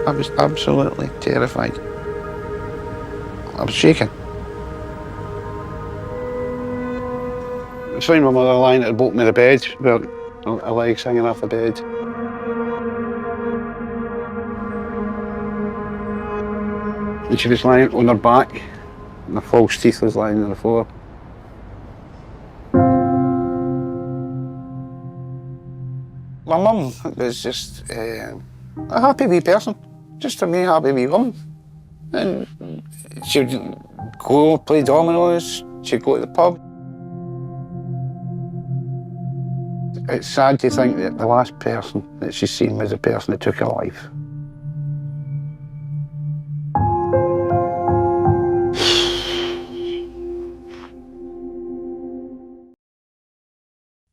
I was absolutely terrified. I was shaking. I found my mother lying at the bottom of the bed, with her legs hanging off the bed. And she was lying on her back, and her false teeth was lying on the floor. My mum was just a happy wee person, just a wee happy wee woman. And she'd go play dominoes, she'd go to the pub. It's sad to think that the last person that she's seen was the person that took her life.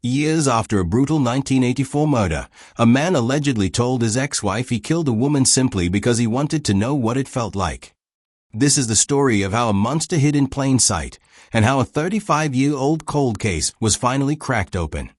Years after a brutal 1984 murder, a man allegedly told his ex-wife he killed a woman simply because he wanted to know what it felt like. This is the story of how a monster hid in plain sight, and how a 35-year-old cold case was finally cracked open.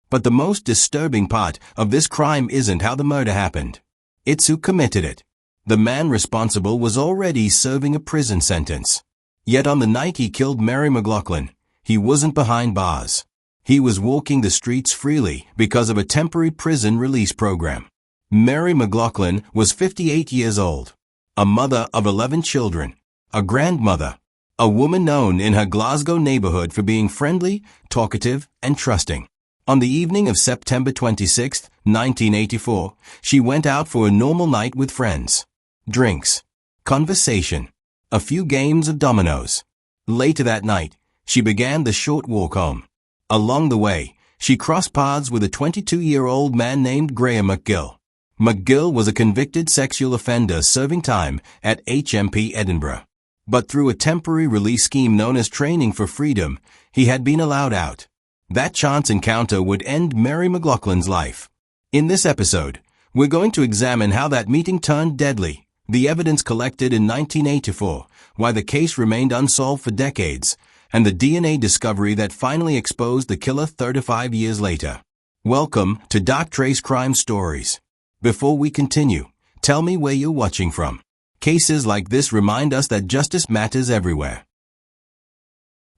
But the most disturbing part of this crime isn't how the murder happened. It's who committed it. The man responsible was already serving a prison sentence. Yet on the night he killed Mary McLaughlin, he wasn't behind bars. He was walking the streets freely because of a temporary prison release program. Mary McLaughlin was 58 years old, a mother of 11 children, a grandmother, a woman known in her Glasgow neighborhood for being friendly, talkative, and trusting. On the evening of September 26, 1984, she went out for a normal night with friends. Drinks, conversation, a few games of dominoes. Later that night, she began the short walk home. Along the way, she crossed paths with a 22-year-old man named Graham McGill. McGill was a convicted sexual offender serving time at HMP Edinburgh. But through a temporary release scheme known as Training for Freedom, he had been allowed out. That chance encounter would end Mary McLaughlin's life. In this episode, we're going to examine how that meeting turned deadly, the evidence collected in 1984, why the case remained unsolved for decades, and the DNA discovery that finally exposed the killer 35 years later. Welcome to Dark Trace Crime Stories. Before we continue, tell me where you're watching from. Cases like this remind us that justice matters everywhere.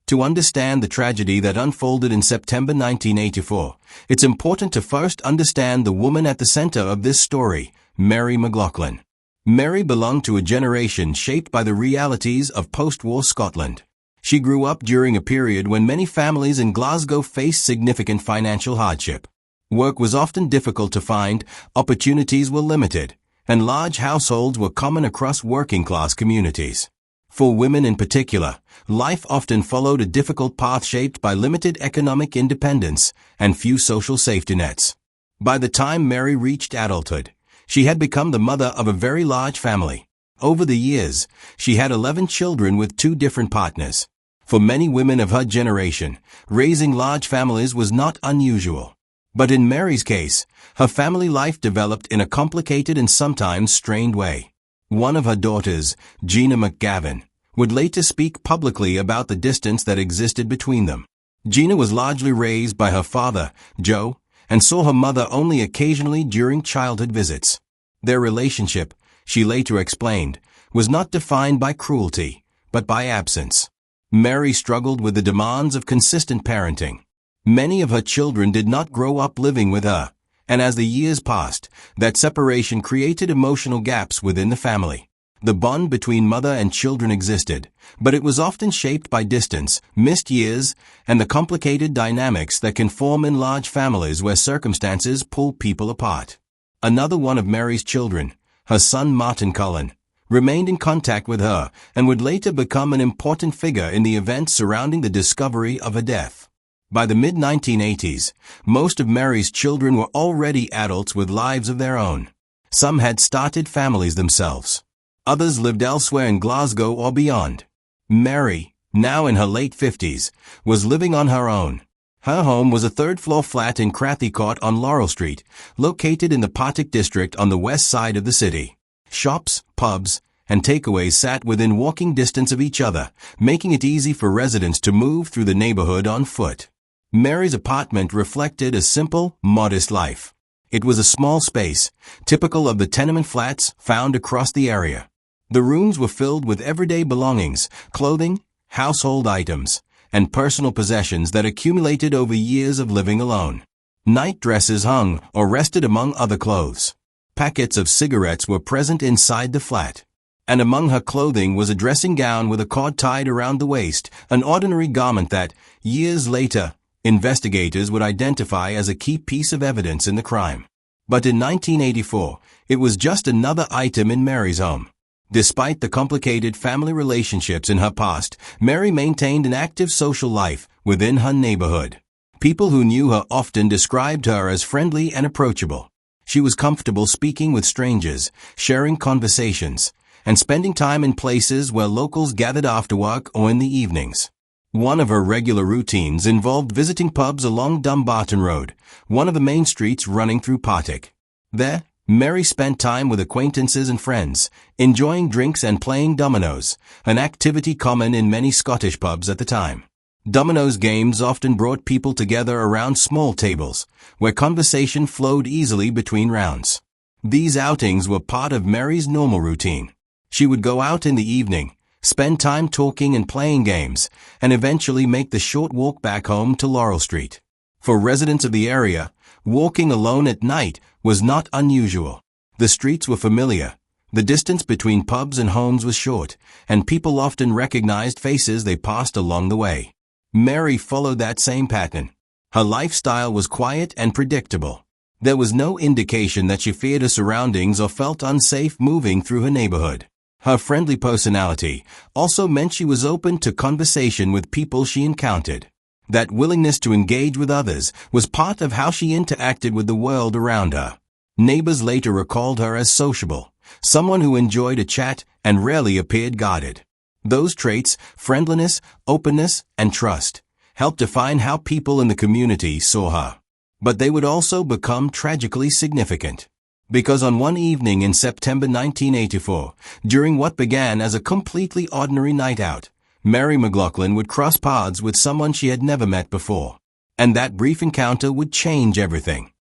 To understand the tragedy that unfolded in September 1984, it's important to first understand the woman at the center of this story, Mary McLaughlin. Mary belonged to a generation shaped by the realities of post-war Scotland. She grew up during a period when many families in Glasgow faced significant financial hardship. Work was often difficult to find, opportunities were limited, and large households were common across working-class communities. For women in particular, life often followed a difficult path shaped by limited economic independence and few social safety nets. By the time Mary reached adulthood, she had become the mother of a very large family. Over the years, she had 11 children with 2 different partners. For many women of her generation, raising large families was not unusual. But in Mary's case, her family life developed in a complicated and sometimes strained way. One of her daughters, Gina McGavin, would later speak publicly about the distance that existed between them. Gina was largely raised by her father, Joe, and saw her mother only occasionally during childhood visits. Their relationship, she later explained, was not defined by cruelty, but by absence. Mary struggled with the demands of consistent parenting. Many of her children did not grow up living with her, and as the years passed, that separation created emotional gaps within the family. The bond between mother and children existed, but it was often shaped by distance, missed years, and the complicated dynamics that can form in large families where circumstances pull people apart. Another one of Mary's children, her son Martin Cullen, remained in contact with her and would later become an important figure in the events surrounding the discovery of her death. By the mid-1980s, most of Mary's children were already adults with lives of their own. Some had started families themselves. Others lived elsewhere in Glasgow or beyond. Mary, now in her late 50s, was living on her own. Her home was a third-floor flat in Crathy Court on Laurel Street, located in the Partick district on the west side of the city. Shops, pubs, and takeaways sat within walking distance of each other, making it easy for residents to move through the neighborhood on foot. Mary's apartment reflected a simple, modest life. It was a small space, typical of the tenement flats found across the area. The rooms were filled with everyday belongings, clothing, household items, and personal possessions that accumulated over years of living alone. Night dresses hung or rested among other clothes. Packets of cigarettes were present inside the flat. And among her clothing was a dressing gown with a cord tied around the waist, an ordinary garment that, years later, investigators would identify as a key piece of evidence in the crime. But in 1984, it was just another item in Mary's home. Despite the complicated family relationships in her past, Mary maintained an active social life within her neighborhood. People who knew her often described her as friendly and approachable. She was comfortable speaking with strangers, sharing conversations, and spending time in places where locals gathered after work or in the evenings. One of her regular routines involved visiting pubs along Dumbarton Road, one of the main streets running through Partick. There, Mary spent time with acquaintances and friends, enjoying drinks and playing dominoes, an activity common in many Scottish pubs at the time. Dominoes games often brought people together around small tables, where conversation flowed easily between rounds. These outings were part of Mary's normal routine. She would go out in the evening, spend time talking and playing games, and eventually make the short walk back home to Laurel Street. For residents of the area, walking alone at night was not unusual. The streets were familiar, the distance between pubs and homes was short, and people often recognized faces they passed along the way. Mary followed that same pattern. Her lifestyle was quiet and predictable. There was no indication that she feared her surroundings or felt unsafe moving through her neighborhood. Her friendly personality also meant she was open to conversation with people she encountered. That willingness to engage with others was part of how she interacted with the world around her. Neighbors later recalled her as sociable, someone who enjoyed a chat and rarely appeared guarded. Those traits, friendliness, openness, and trust, helped define how people in the community saw her. But they would also become tragically significant. Because on one evening in September 1984, during what began as a completely ordinary night out, Mary McLaughlin would cross paths with someone she had never met before. And that brief encounter would change everything.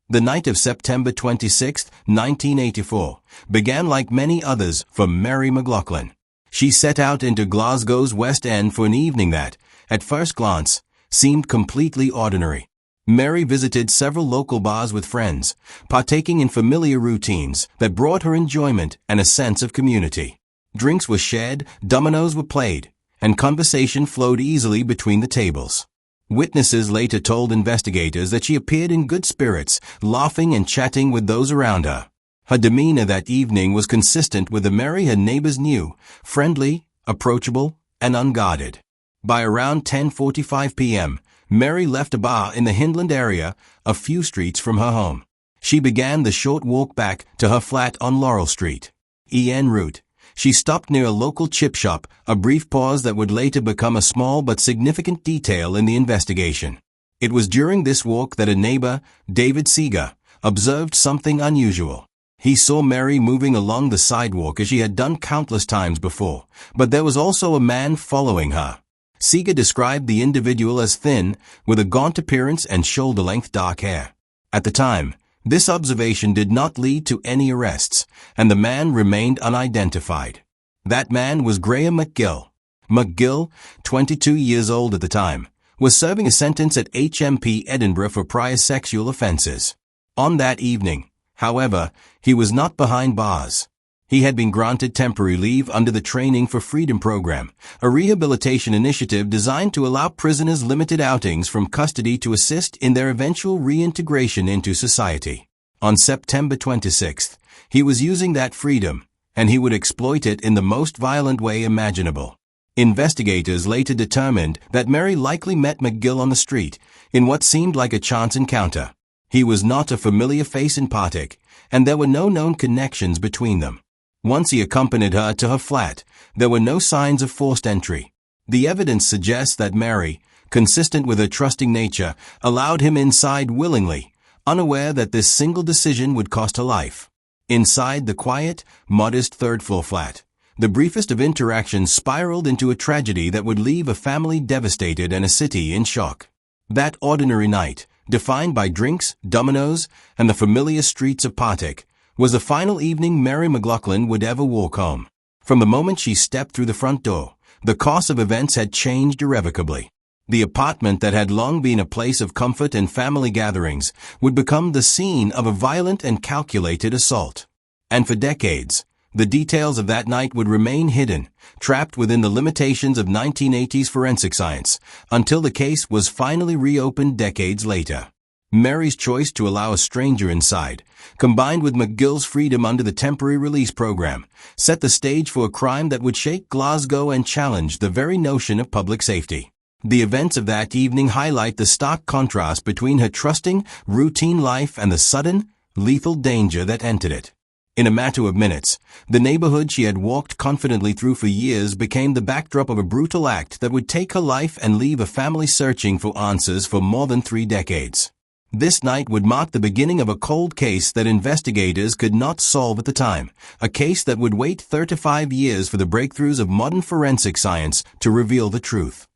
The night of September 26, 1984, began like many others for Mary McLaughlin. She set out into Glasgow's West End for an evening that, at first glance, seemed completely ordinary. Mary visited several local bars with friends, partaking in familiar routines that brought her enjoyment and a sense of community. Drinks were shared, dominoes were played, and conversation flowed easily between the tables. Witnesses later told investigators that she appeared in good spirits, laughing and chatting with those around her. Her demeanor that evening was consistent with the Mary her neighbors knew, friendly, approachable, and unguarded. By around 10:45 p.m., Mary left a bar in the Hindland area, a few streets from her home. She began the short walk back to her flat on Laurel Street. En route, she stopped near a local chip shop, a brief pause that would later become a small but significant detail in the investigation. It was during this walk that a neighbor, David Seeger, observed something unusual. He saw Mary moving along the sidewalk as she had done countless times before, but there was also a man following her. Seeger described the individual as thin, with a gaunt appearance and shoulder-length dark hair. At the time, this observation did not lead to any arrests, and the man remained unidentified. That man was Graham McGill. McGill, 22 years old at the time, was serving a sentence at HMP Edinburgh for prior sexual offenses. On that evening, however, he was not behind bars. He had been granted temporary leave under the Training for Freedom program, a rehabilitation initiative designed to allow prisoners limited outings from custody to assist in their eventual reintegration into society. On September 26th, he was using that freedom, and he would exploit it in the most violent way imaginable. Investigators later determined that Mary likely met McGill on the street, in what seemed like a chance encounter. He was not a familiar face in Partick, and there were no known connections between them. Once he accompanied her to her flat, there were no signs of forced entry. The evidence suggests that Mary, consistent with her trusting nature, allowed him inside willingly, unaware that this single decision would cost her life. Inside the quiet, modest third-floor flat, the briefest of interactions spiraled into a tragedy that would leave a family devastated and a city in shock. That ordinary night, defined by drinks, dominoes, and the familiar streets of Partick, was the final evening Mary McLaughlin would ever walk home. From the moment she stepped through the front door, the course of events had changed irrevocably. The apartment that had long been a place of comfort and family gatherings would become the scene of a violent and calculated assault. And for decades, the details of that night would remain hidden, trapped within the limitations of 1980s forensic science, until the case was finally reopened decades later. Mary's choice to allow a stranger inside, combined with McGill's freedom under the temporary release program, set the stage for a crime that would shake Glasgow and challenge the very notion of public safety. The events of that evening highlight the stark contrast between her trusting, routine life and the sudden, lethal danger that entered it. In a matter of minutes, the neighborhood she had walked confidently through for years became the backdrop of a brutal act that would take her life and leave a family searching for answers for more than 3 decades. This night would mark the beginning of a cold case that investigators could not solve at the time, a case that would wait 35 years for the breakthroughs of modern forensic science to reveal the truth.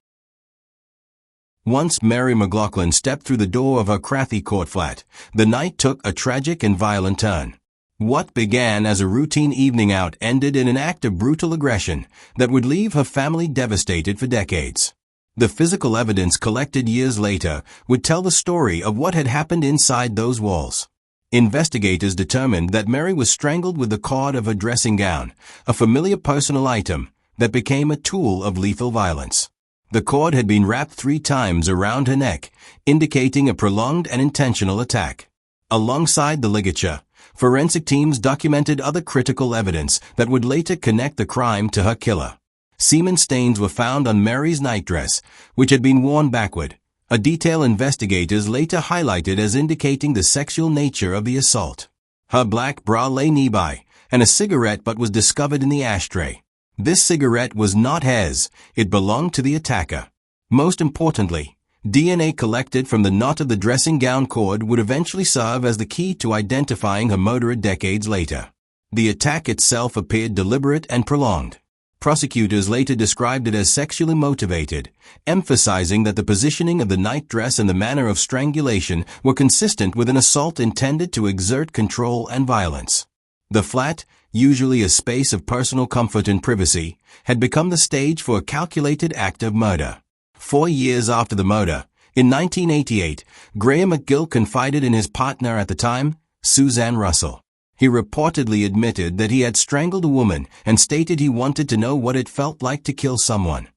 Once Mary McLaughlin stepped through the door of her Crathy court flat, the night took a tragic and violent turn. What began as a routine evening out ended in an act of brutal aggression that would leave her family devastated for decades. The physical evidence collected years later would tell the story of what had happened inside those walls. Investigators determined that Mary was strangled with the cord of her dressing gown, a familiar personal item that became a tool of lethal violence. The cord had been wrapped 3 times around her neck, indicating a prolonged and intentional attack. Alongside the ligature, forensic teams documented other critical evidence that would later connect the crime to her killer. Semen stains were found on Mary's nightdress, which had been worn backward, a detail investigators later highlighted as indicating the sexual nature of the assault. Her black bra lay nearby, and a cigarette butt was discovered in the ashtray. This cigarette was not hers, it belonged to the attacker. Most importantly, DNA collected from the knot of the dressing gown cord would eventually serve as the key to identifying her murderer decades later. The attack itself appeared deliberate and prolonged. Prosecutors later described it as sexually motivated, emphasizing that the positioning of the nightdress and the manner of strangulation were consistent with an assault intended to exert control and violence. The flat, usually a space of personal comfort and privacy, had become the stage for a calculated act of murder. 4 years after the murder, in 1988, Graham McGill confided in his partner at the time, Suzanne Russell. He reportedly admitted that he had strangled a woman and stated he wanted to know what it felt like to kill someone.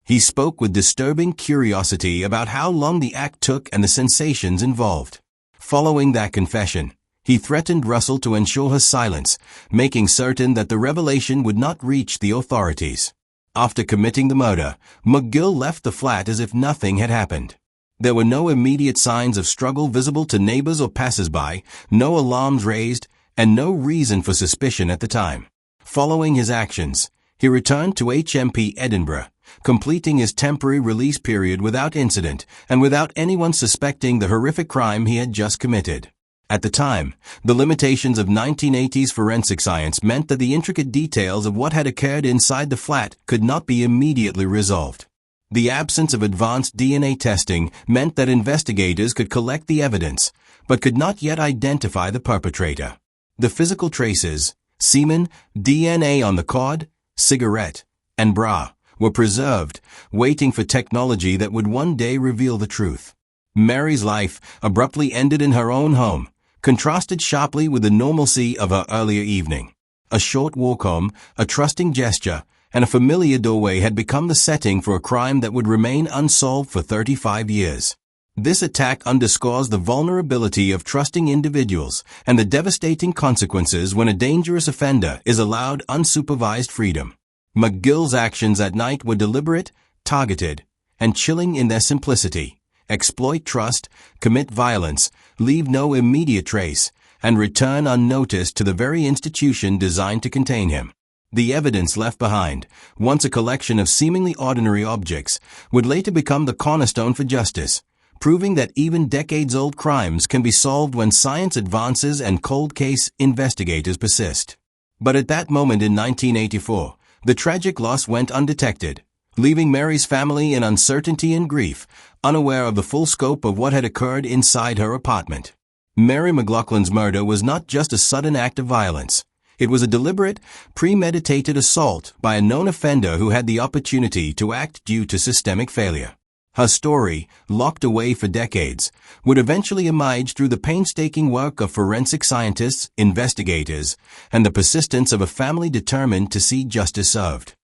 He spoke with disturbing curiosity about how long the act took and the sensations involved. Following that confession, he threatened Russell to ensure her silence, making certain that the revelation would not reach the authorities. After committing the murder, McGill left the flat as if nothing had happened. There were no immediate signs of struggle visible to neighbors or passers-by, no alarms raised, and no reason for suspicion at the time. Following his actions, he returned to HMP Edinburgh, completing his temporary release period without incident and without anyone suspecting the horrific crime he had just committed. At the time, the limitations of 1980s forensic science meant that the intricate details of what had occurred inside the flat could not be immediately resolved. The absence of advanced DNA testing meant that investigators could collect the evidence, but could not yet identify the perpetrator. The physical traces, semen, DNA on the cord, cigarette, and bra, were preserved, waiting for technology that would one day reveal the truth. Mary's life abruptly ended in her own home, contrasted sharply with the normalcy of her earlier evening. A short walk home, a trusting gesture, and a familiar doorway had become the setting for a crime that would remain unsolved for 35 years. This attack underscores the vulnerability of trusting individuals and the devastating consequences when a dangerous offender is allowed unsupervised freedom. McGill's actions that night were deliberate, targeted, and chilling in their simplicity. Exploit trust, commit violence, leave no immediate trace, and return unnoticed to the very institution designed to contain him. The evidence left behind, once a collection of seemingly ordinary objects, would later become the cornerstone for justice, proving that even decades-old crimes can be solved when science advances and cold case investigators persist. But at that moment in 1984, the tragic loss went undetected, leaving Mary's family in uncertainty and grief, unaware of the full scope of what had occurred inside her apartment. Mary McLaughlin's murder was not just a sudden act of violence. It was a deliberate, premeditated assault by a known offender who had the opportunity to act due to systemic failure. Her story, locked away for decades, would eventually emerge through the painstaking work of forensic scientists, investigators, and the persistence of a family determined to see justice served.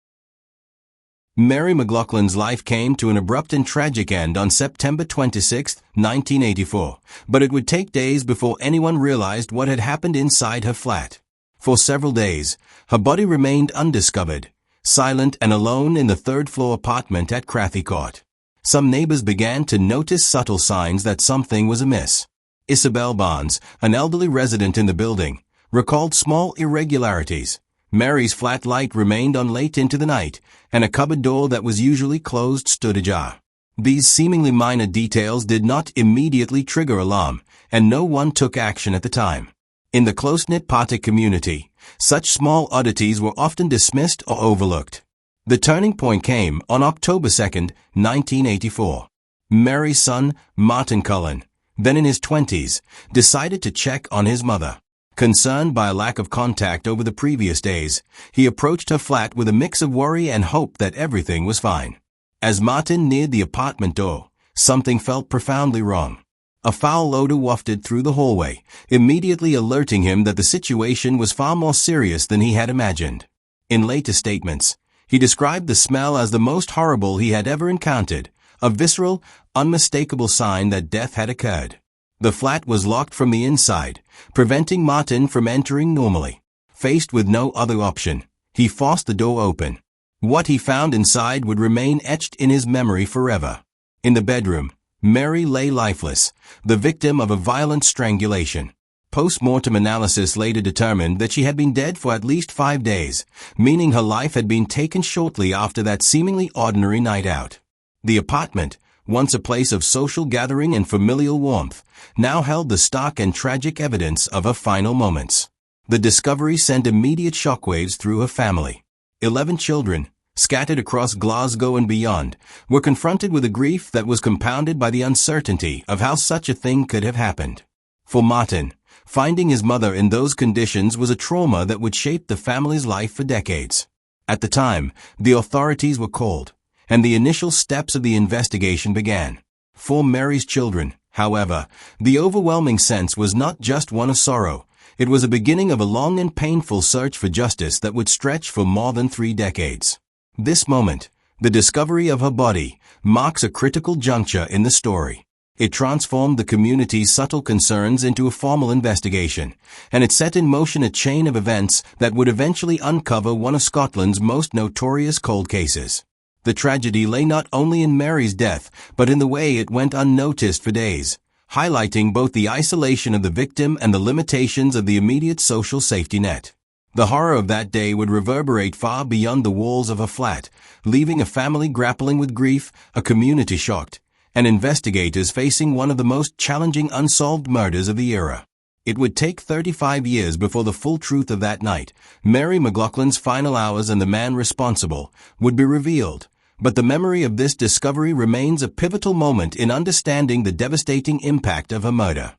Mary McLaughlin's life came to an abrupt and tragic end on September 26, 1984, but it would take days before anyone realized what had happened inside her flat. For several days, her body remained undiscovered, silent and alone in the third-floor apartment at Crathy Court. Some neighbors began to notice subtle signs that something was amiss. Isabel Barnes, an elderly resident in the building, recalled small irregularities. Mary's flat light remained on late into the night, and a cupboard door that was usually closed stood ajar. These seemingly minor details did not immediately trigger alarm, and no one took action at the time. In the close-knit Partick community, such small oddities were often dismissed or overlooked. The turning point came on October 2, 1984. Mary's son, Martin Cullen, then in his 20s, decided to check on his mother. Concerned by a lack of contact over the previous days, he approached her flat with a mix of worry and hope that everything was fine. As Martin neared the apartment door, something felt profoundly wrong. A foul odor wafted through the hallway, immediately alerting him that the situation was far more serious than he had imagined. In later statements, he described the smell as the most horrible he had ever encountered, a visceral, unmistakable sign that death had occurred. The flat was locked from the inside, preventing Martin from entering normally. Faced with no other option, he forced the door open. What he found inside would remain etched in his memory forever. In the bedroom, Mary lay lifeless, the victim of a violent strangulation. Post-mortem analysis later determined that she had been dead for at least 5 days, meaning her life had been taken shortly after that seemingly ordinary night out. The apartment, once a place of social gathering and familial warmth, now held the stark and tragic evidence of her final moments. The discovery sent immediate shockwaves through her family. 11 children, scattered across Glasgow and beyond, were confronted with a grief that was compounded by the uncertainty of how such a thing could have happened. For Martin, finding his mother in those conditions was a trauma that would shape the family's life for decades. At the time, the authorities were called, and the initial steps of the investigation began. For Mary's children, however, the overwhelming sense was not just one of sorrow. It was a beginning of a long and painful search for justice that would stretch for more than 3 decades. This moment, the discovery of her body, marks a critical juncture in the story. It transformed the community's subtle concerns into a formal investigation, and it set in motion a chain of events that would eventually uncover one of Scotland's most notorious cold cases. The tragedy lay not only in Mary's death, but in the way it went unnoticed for days, highlighting both the isolation of the victim and the limitations of the immediate social safety net. The horror of that day would reverberate far beyond the walls of a flat, leaving a family grappling with grief, a community shocked, and investigators facing one of the most challenging unsolved murders of the era. It would take 35 years before the full truth of that night, Mary McLaughlin's final hours and the man responsible, would be revealed. But the memory of this discovery remains a pivotal moment in understanding the devastating impact of her murder.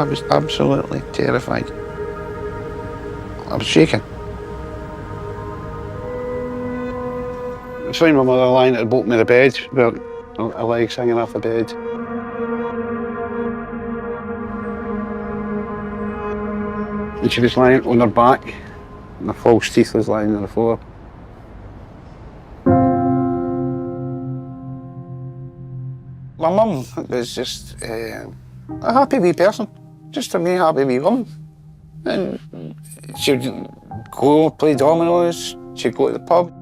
I was absolutely terrified. I was shaking. I found my mother lying at the bottom of the bed, with her legs hanging off the bed. And she was lying on her back, and her false teeth was lying on the floor. My mum was just a happy wee person, just a wee happy wee woman. And she'd go play dominoes, she'd go to the pub.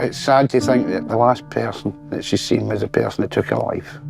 It's sad to think that the last person that she's seen was the person that took her life.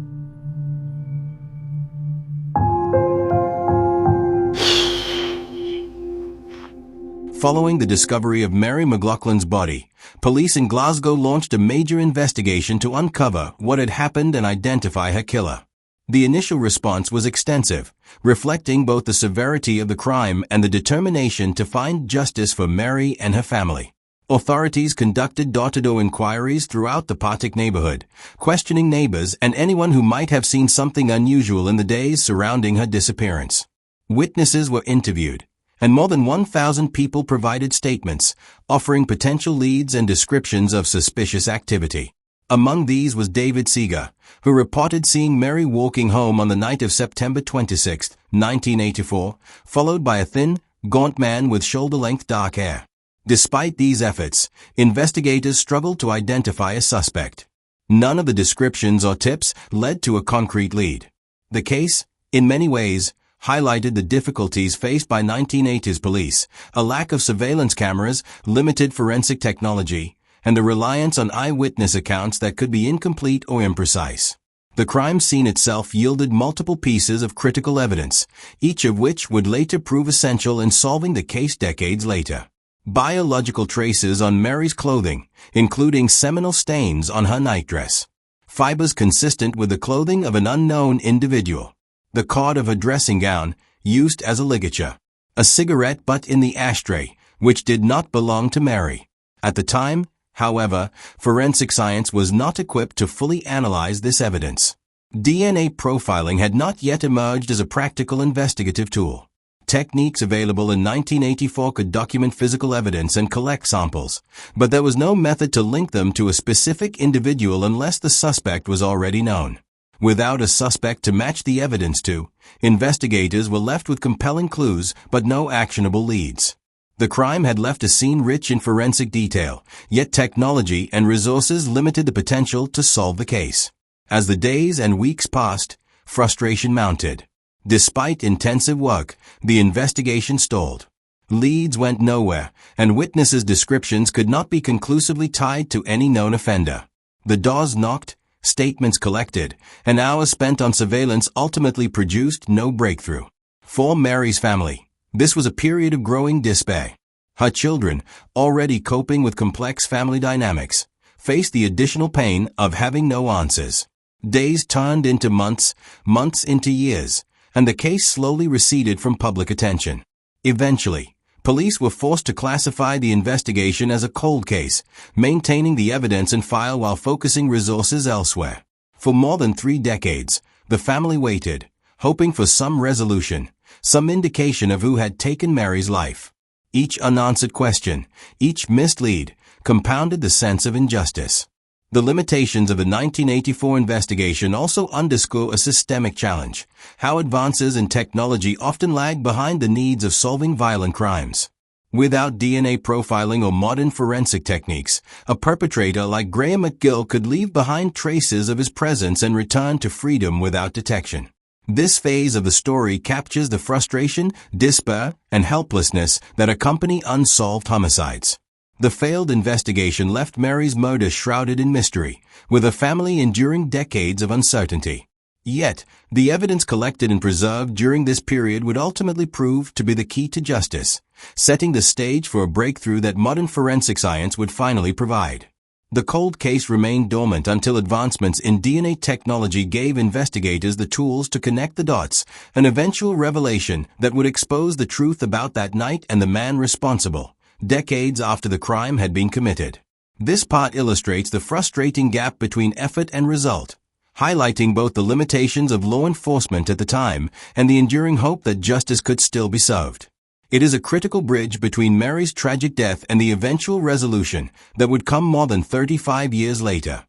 Following the discovery of Mary McLaughlin's body, police in Glasgow launched a major investigation to uncover what had happened and identify her killer. The initial response was extensive, reflecting both the severity of the crime and the determination to find justice for Mary and her family. Authorities conducted door-to-door inquiries throughout the Partick neighborhood, questioning neighbors and anyone who might have seen something unusual in the days surrounding her disappearance. Witnesses were interviewed, and more than 1,000 people provided statements, offering potential leads and descriptions of suspicious activity. Among these was David Seeger, who reported seeing Mary walking home on the night of September 26, 1984, followed by a thin, gaunt man with shoulder-length dark hair. Despite these efforts, investigators struggled to identify a suspect. None of the descriptions or tips led to a concrete lead. The case, in many ways, highlighted the difficulties faced by 1980s police, a lack of surveillance cameras, limited forensic technology, and the reliance on eyewitness accounts that could be incomplete or imprecise. The crime scene itself yielded multiple pieces of critical evidence, each of which would later prove essential in solving the case decades later. Biological traces on Mary's clothing, including seminal stains on her nightdress. Fibers consistent with the clothing of an unknown individual. The cord of her dressing gown, used as a ligature. A cigarette butt in the ashtray, which did not belong to Mary. At the time, however, forensic science was not equipped to fully analyze this evidence. DNA profiling had not yet emerged as a practical investigative tool. Techniques available in 1984 could document physical evidence and collect samples, but there was no method to link them to a specific individual unless the suspect was already known. Without a suspect to match the evidence to, investigators were left with compelling clues but no actionable leads. The crime had left a scene rich in forensic detail, yet technology and resources limited the potential to solve the case. As the days and weeks passed, frustration mounted. Despite intensive work, the investigation stalled. Leads went nowhere, and witnesses' descriptions could not be conclusively tied to any known offender. The doors knocked, statements collected, and hours spent on surveillance ultimately produced no breakthrough. For Mary's family, this was a period of growing despair. Her children, already coping with complex family dynamics, faced the additional pain of having no answers. Days turned into months, months into years, and the case slowly receded from public attention. Eventually, police were forced to classify the investigation as a cold case, maintaining the evidence in file while focusing resources elsewhere. For more than 3 decades, the family waited, hoping for some resolution, some indication of who had taken Mary's life. Each unanswered question, each missed lead, compounded the sense of injustice. The limitations of the 1984 investigation also underscore a systemic challenge: how advances in technology often lag behind the needs of solving violent crimes. Without DNA profiling or modern forensic techniques, a perpetrator like Graham McGill could leave behind traces of his presence and return to freedom without detection. This phase of the story captures the frustration, despair, and helplessness that accompany unsolved homicides. The failed investigation left Mary's murder shrouded in mystery, with her family enduring decades of uncertainty. Yet, the evidence collected and preserved during this period would ultimately prove to be the key to justice, setting the stage for a breakthrough that modern forensic science would finally provide. The cold case remained dormant until advancements in DNA technology gave investigators the tools to connect the dots, an eventual revelation that would expose the truth about that night and the man responsible, decades after the crime had been committed. This part illustrates the frustrating gap between effort and result, highlighting both the limitations of law enforcement at the time and the enduring hope that justice could still be served. It is a critical bridge between Mary's tragic death and the eventual resolution that would come more than 35 years later.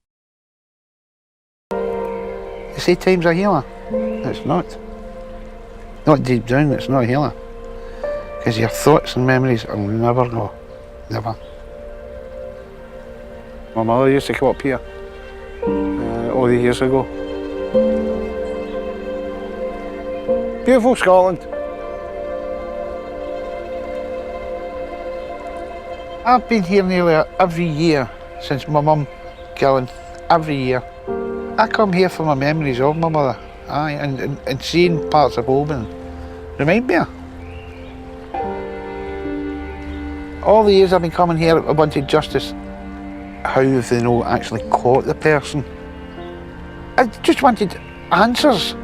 You say time's a healer? It's not. Not deep down, it's not a healer. Because your thoughts and memories will never go. Never. My mother used to come up here all the years ago. Beautiful Scotland. I've been here nearly every year since my mum killing. Every year. I come here for my memories of my mother. Aye, and seeing parts of Oban remind me of her. All the years I've been coming here, I wanted justice. How have they not actually caught the person? I just wanted answers.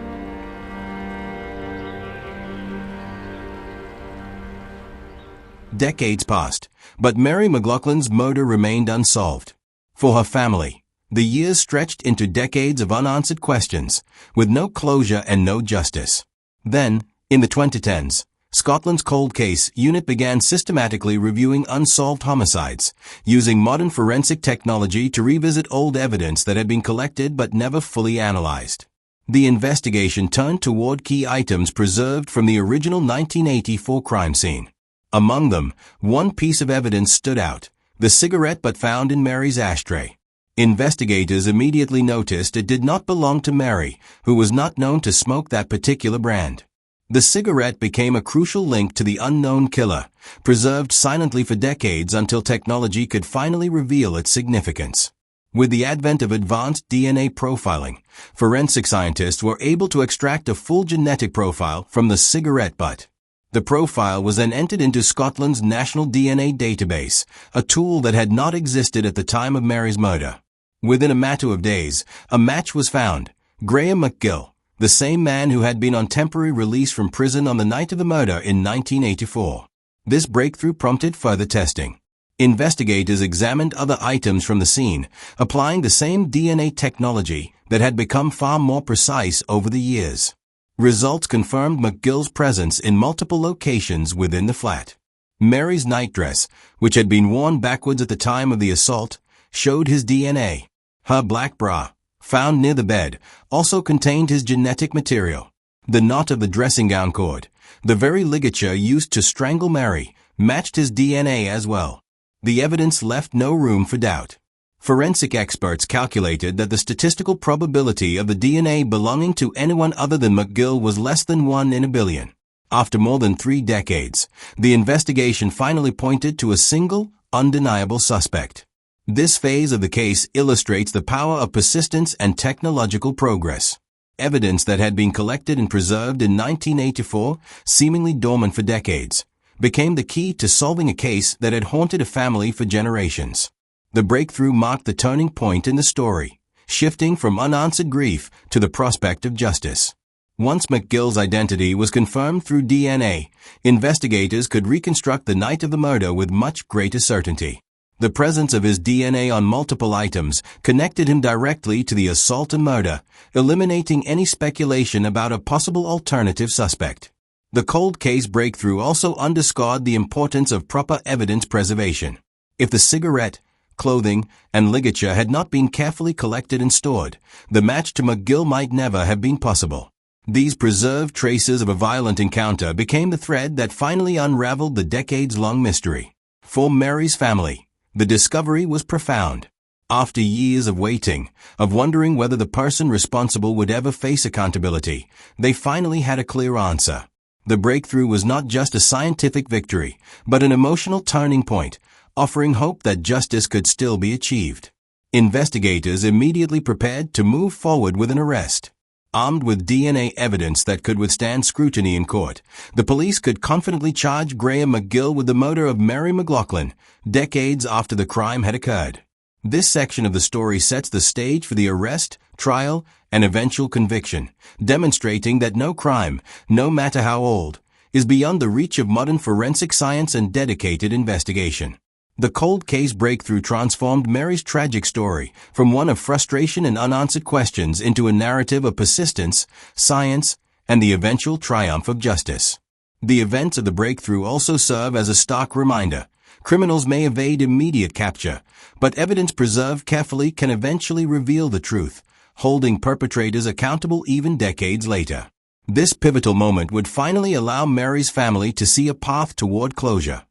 Decades passed, but Mary McLaughlin's murder remained unsolved. For her family, the years stretched into decades of unanswered questions, with no closure and no justice. Then, in the 2010s, Scotland's Cold Case Unit began systematically reviewing unsolved homicides, using modern forensic technology to revisit old evidence that had been collected but never fully analyzed. The investigation turned toward key items preserved from the original 1984 crime scene. Among them, one piece of evidence stood out: the cigarette butt found in Mary's ashtray. Investigators immediately noticed it did not belong to Mary, who was not known to smoke that particular brand. The cigarette became a crucial link to the unknown killer, preserved silently for decades until technology could finally reveal its significance. With the advent of advanced DNA profiling, forensic scientists were able to extract a full genetic profile from the cigarette butt. The profile was then entered into Scotland's National DNA Database, a tool that had not existed at the time of Mary's murder. Within a matter of days, a match was found: Graham McGill, the same man who had been on temporary release from prison on the night of the murder in 1984. This breakthrough prompted further testing. Investigators examined other items from the scene, applying the same DNA technology that had become far more precise over the years. Results confirmed McGill's presence in multiple locations within the flat. Mary's nightdress, which had been worn backwards at the time of the assault, showed his DNA. Her black bra, found near the bed, also contained his genetic material. The knot of the dressing gown cord, the very ligature used to strangle Mary, matched his DNA as well. The evidence left no room for doubt. Forensic experts calculated that the statistical probability of the DNA belonging to anyone other than McGill was less than 1 in a billion. After more than 3 decades, the investigation finally pointed to a single, undeniable suspect. This phase of the case illustrates the power of persistence and technological progress. Evidence that had been collected and preserved in 1984, seemingly dormant for decades, became the key to solving a case that had haunted a family for generations. The breakthrough marked the turning point in the story, shifting from unanswered grief to the prospect of justice. Once McGill's identity was confirmed through DNA, investigators could reconstruct the night of the murder with much greater certainty. The presence of his DNA on multiple items connected him directly to the assault and murder, eliminating any speculation about a possible alternative suspect. The cold case breakthrough also underscored the importance of proper evidence preservation. If the cigarette, clothing, and ligature had not been carefully collected and stored, the match to McGill might never have been possible. These preserved traces of a violent encounter became the thread that finally unraveled the decades-long mystery. For Mary's family, the discovery was profound. After years of waiting, of wondering whether the person responsible would ever face accountability, they finally had a clear answer. The breakthrough was not just a scientific victory, but an emotional turning point, offering hope that justice could still be achieved. Investigators immediately prepared to move forward with an arrest. Armed with DNA evidence that could withstand scrutiny in court, the police could confidently charge Graham McGill with the murder of Mary McLaughlin, decades after the crime had occurred. This section of the story sets the stage for the arrest, trial, and eventual conviction, demonstrating that no crime, no matter how old, is beyond the reach of modern forensic science and dedicated investigation. The cold case breakthrough transformed Mary's tragic story from one of frustration and unanswered questions into a narrative of persistence, science, and the eventual triumph of justice. The events of the breakthrough also serve as a stark reminder. Criminals may evade immediate capture, but evidence preserved carefully can eventually reveal the truth, holding perpetrators accountable even decades later. This pivotal moment would finally allow Mary's family to see a path toward closure.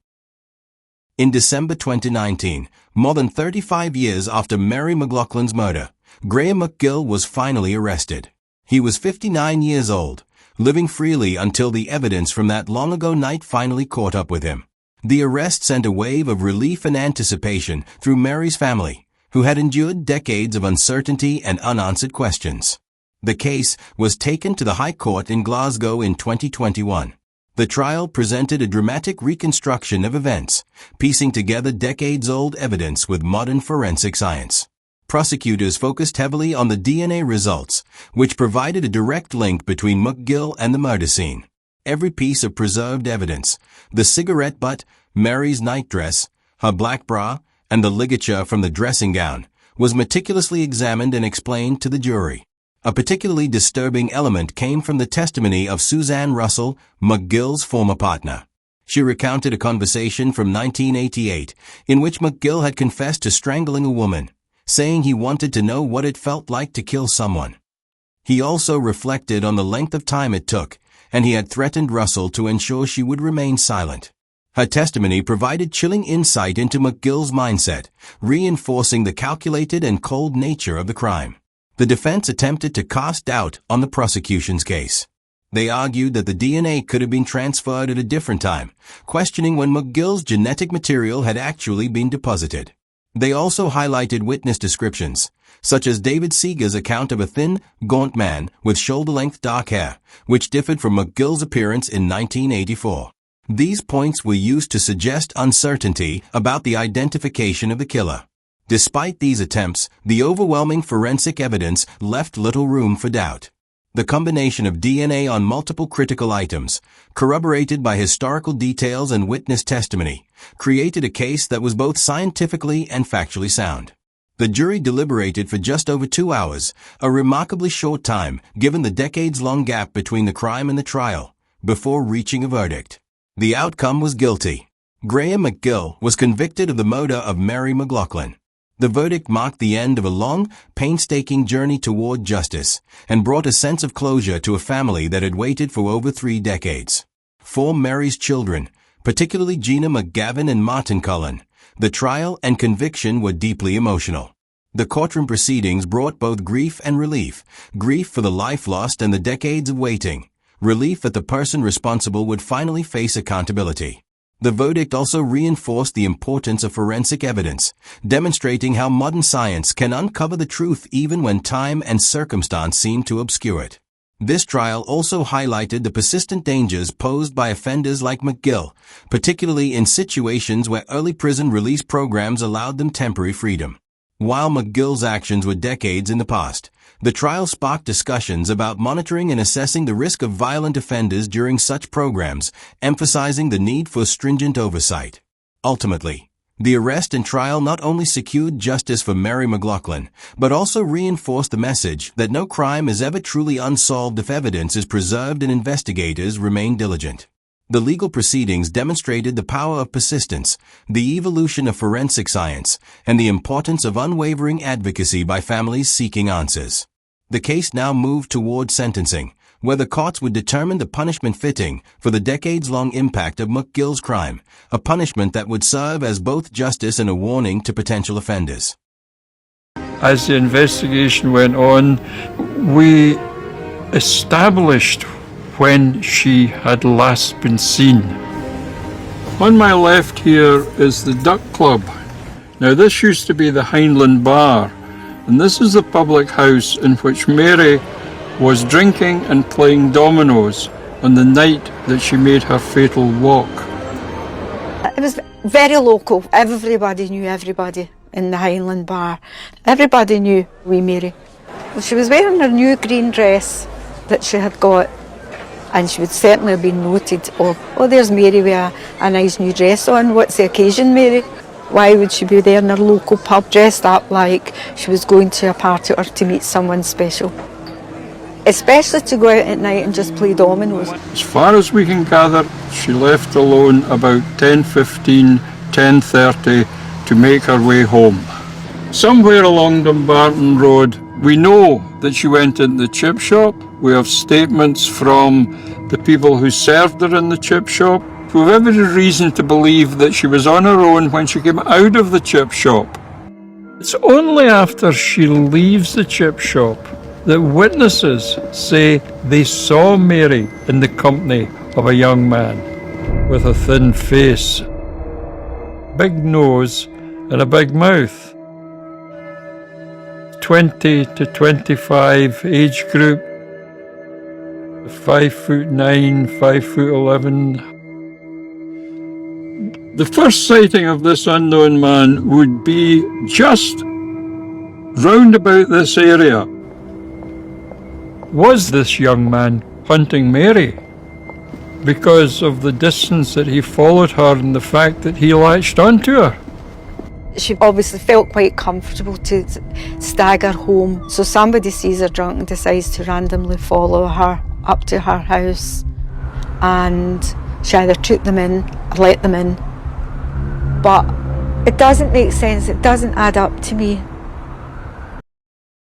In December 2019, more than 35 years after Mary McLaughlin's murder, Graham McGill was finally arrested. He was 59 years old, living freely until the evidence from that long-ago night finally caught up with him. The arrest sent a wave of relief and anticipation through Mary's family, who had endured decades of uncertainty and unanswered questions. The case was taken to the High Court in Glasgow in 2021. The trial presented a dramatic reconstruction of events, piecing together decades-old evidence with modern forensic science. Prosecutors focused heavily on the DNA results, which provided a direct link between McGill and the murder scene. Every piece of preserved evidence, the cigarette butt, Mary's nightdress, her black bra, and the ligature from the dressing gown, was meticulously examined and explained to the jury. A particularly disturbing element came from the testimony of Suzanne Russell, McGill's former partner. She recounted a conversation from 1988 in which McGill had confessed to strangling a woman, saying he wanted to know what it felt like to kill someone. He also reflected on the length of time it took, and he had threatened Russell to ensure she would remain silent. Her testimony provided chilling insight into McGill's mindset, reinforcing the calculated and cold nature of the crime. The defense attempted to cast doubt on the prosecution's case. They argued that the DNA could have been transferred at a different time, questioning when McGill's genetic material had actually been deposited. They also highlighted witness descriptions, such as David Seeger's account of a thin, gaunt man with shoulder-length dark hair, which differed from McGill's appearance in 1984. These points were used to suggest uncertainty about the identification of the killer. Despite these attempts, the overwhelming forensic evidence left little room for doubt. The combination of DNA on multiple critical items, corroborated by historical details and witness testimony, created a case that was both scientifically and factually sound. The jury deliberated for just over 2 hours, a remarkably short time given the decades-long gap between the crime and the trial, before reaching a verdict. The outcome was guilty. Graham McGill was convicted of the murder of Mary McLaughlin. The verdict marked the end of a long, painstaking journey toward justice and brought a sense of closure to a family that had waited for over 3 decades. For Mary's children, particularly Gina McGavin and Martin Cullen, the trial and conviction were deeply emotional. The courtroom proceedings brought both grief and relief, grief for the life lost and the decades of waiting, relief that the person responsible would finally face accountability. The verdict also reinforced the importance of forensic evidence, demonstrating how modern science can uncover the truth even when time and circumstance seem to obscure it. This trial also highlighted the persistent dangers posed by offenders like McGill, particularly in situations where early prison release programs allowed them temporary freedom. While McGill's actions were decades in the past, the trial sparked discussions about monitoring and assessing the risk of violent offenders during such programs, emphasizing the need for stringent oversight. Ultimately, the arrest and trial not only secured justice for Mary McLaughlin, but also reinforced the message that no crime is ever truly unsolved if evidence is preserved and investigators remain diligent. The legal proceedings demonstrated the power of persistence, the evolution of forensic science, and the importance of unwavering advocacy by families seeking answers. The case now moved toward sentencing, where the courts would determine the punishment fitting for the decades-long impact of McGill's crime, a punishment that would serve as both justice and a warning to potential offenders. As the investigation went on, we established when she had last been seen. On my left here is the Duck Club. Now this used to be the Hindland Bar, and this is the public house in which Mary was drinking and playing dominoes on the night that she made her fatal walk. It was very local. Everybody knew everybody in the Highland Bar. Everybody knew wee Mary. Well, she was wearing her new green dress that she had got, and she would certainly have been noted. Oh, there's Mary with a nice new dress on. What's the occasion, Mary? Why would she be there in her local pub dressed up like she was going to a party or to meet someone special? Especially to go out at night and just play dominoes. As far as we can gather, she left alone about 10:15, 10:30 to make her way home. Somewhere along Dumbarton Road, we know that she went into the chip shop. We have statements from the people who served her in the chip shop. We have every reason to believe that she was on her own when she came out of the chip shop. It's only after she leaves the chip shop that witnesses say they saw Mary in the company of a young man with a thin face, big nose and a big mouth. 20 to 25 age group, 5'9", 5'11". The first sighting of this unknown man would be just round about this area. Was this young man hunting Mary? because of the distance that he followed her and the fact that he latched onto her. She obviously felt quite comfortable to stagger home. So somebody sees her drunk and decides to randomly follow her up to her house. And she either took them in or let them in. But it doesn't make sense. It doesn't add up to me.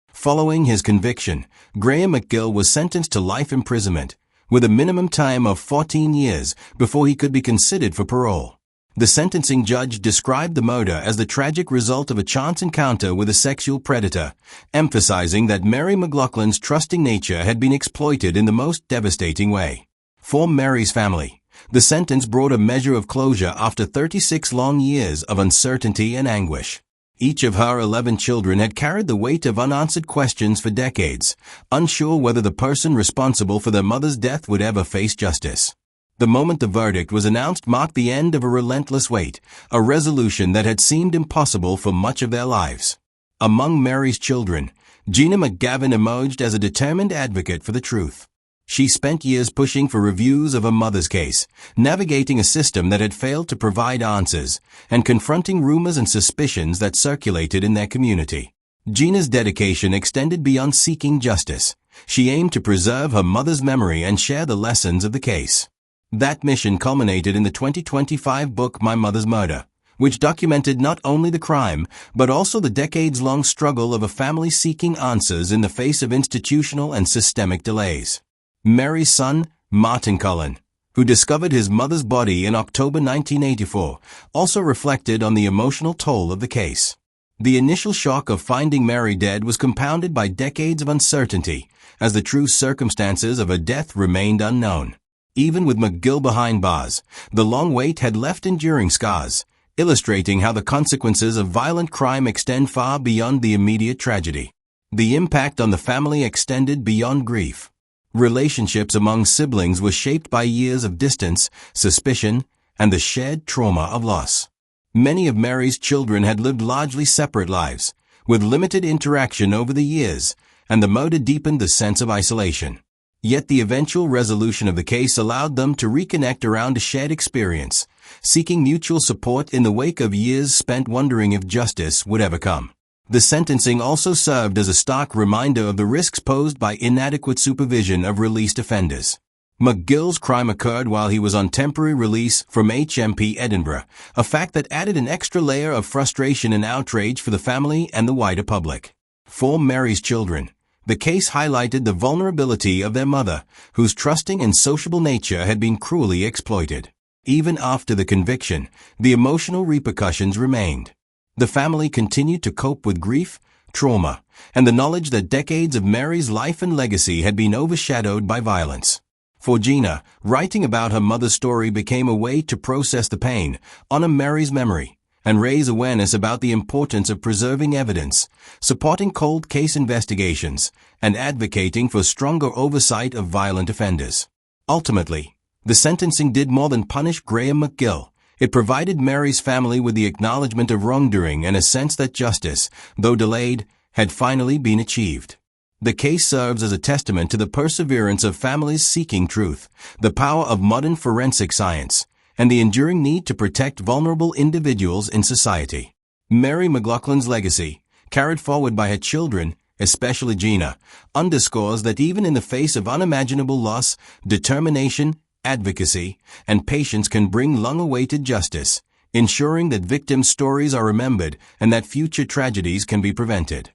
Following his conviction, Graham McGill was sentenced to life imprisonment, with a minimum time of 14 years before he could be considered for parole. The sentencing judge described the murder as the tragic result of a chance encounter with a sexual predator, emphasizing that Mary McLaughlin's trusting nature had been exploited in the most devastating way. For Mary's family, the sentence brought a measure of closure after 36 long years of uncertainty and anguish. Each of her 11 children had carried the weight of unanswered questions for decades, unsure whether the person responsible for their mother's death would ever face justice. The moment the verdict was announced marked the end of a relentless wait, a resolution that had seemed impossible for much of their lives. Among Mary's children, Gina McGavin emerged as a determined advocate for the truth. She spent years pushing for reviews of her mother's case, navigating a system that had failed to provide answers, and confronting rumors and suspicions that circulated in their community. Gina's dedication extended beyond seeking justice. She aimed to preserve her mother's memory and share the lessons of the case. That mission culminated in the 2025 book My Mother's Murder, which documented not only the crime, but also the decades-long struggle of a family seeking answers in the face of institutional and systemic delays. Mary's son, Martin Cullen, who discovered his mother's body in October 1984, also reflected on the emotional toll of the case. The initial shock of finding Mary dead was compounded by decades of uncertainty, as the true circumstances of her death remained unknown. Even with McGill behind bars, the long wait had left enduring scars, illustrating how the consequences of violent crime extend far beyond the immediate tragedy. The impact on the family extended beyond grief. Relationships among siblings were shaped by years of distance, suspicion, and the shared trauma of loss. Many of Mary's children had lived largely separate lives, with limited interaction over the years, and the murder deepened the sense of isolation. Yet the eventual resolution of the case allowed them to reconnect around a shared experience, seeking mutual support in the wake of years spent wondering if justice would ever come. The sentencing also served as a stark reminder of the risks posed by inadequate supervision of released offenders. McGill's crime occurred while he was on temporary release from HMP Edinburgh, a fact that added an extra layer of frustration and outrage for the family and the wider public. For Mary's children, the case highlighted the vulnerability of their mother, whose trusting and sociable nature had been cruelly exploited. Even after the conviction, the emotional repercussions remained. The family continued to cope with grief, trauma, and the knowledge that decades of Mary's life and legacy had been overshadowed by violence. For Gina, writing about her mother's story became a way to process the pain, honor Mary's memory, and raise awareness about the importance of preserving evidence, supporting cold case investigations, and advocating for stronger oversight of violent offenders. Ultimately, the sentencing did more than punish Graham McGill. It provided Mary's family with the acknowledgement of wrongdoing and a sense that justice, though delayed, had finally been achieved. The case serves as a testament to the perseverance of families seeking truth, the power of modern forensic science, and the enduring need to protect vulnerable individuals in society. Mary McLaughlin's legacy, carried forward by her children, especially Gina, underscores that even in the face of unimaginable loss, determination, advocacy, and patience can bring long-awaited justice, ensuring that victims' stories are remembered and that future tragedies can be prevented.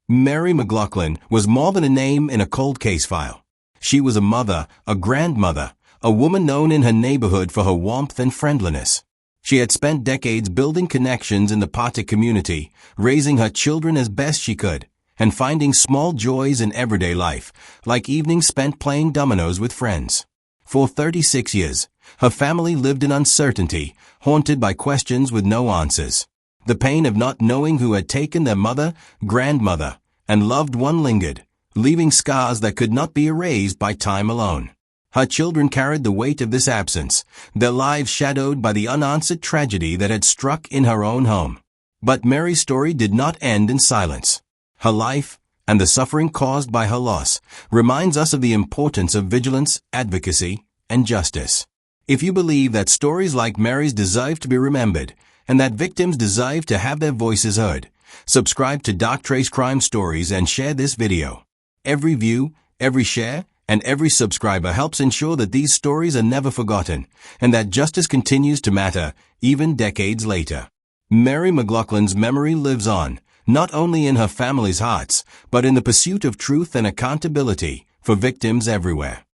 Mary McLaughlin was more than a name in a cold case file. She was a mother, a grandmother, a woman known in her neighborhood for her warmth and friendliness. She had spent decades building connections in the Pata community, raising her children as best she could, and finding small joys in everyday life, like evenings spent playing dominoes with friends. For 36 years, her family lived in uncertainty, haunted by questions with no answers. The pain of not knowing who had taken their mother, grandmother, and loved one lingered, leaving scars that could not be erased by time alone. Her children carried the weight of this absence, their lives shadowed by the unanswered tragedy that had struck in her own home. But Mary's story did not end in silence. Her life, and the suffering caused by her loss, reminds us of the importance of vigilance, advocacy, and justice. If you believe that stories like Mary's deserve to be remembered and that victims deserve to have their voices heard, subscribe to Dark Trace Crime Stories and share this video. Every view, every share, and every subscriber helps ensure that these stories are never forgotten and that justice continues to matter even decades later. Mary McLaughlin's memory lives on, not only in her family's hearts, but in the pursuit of truth and accountability for victims everywhere.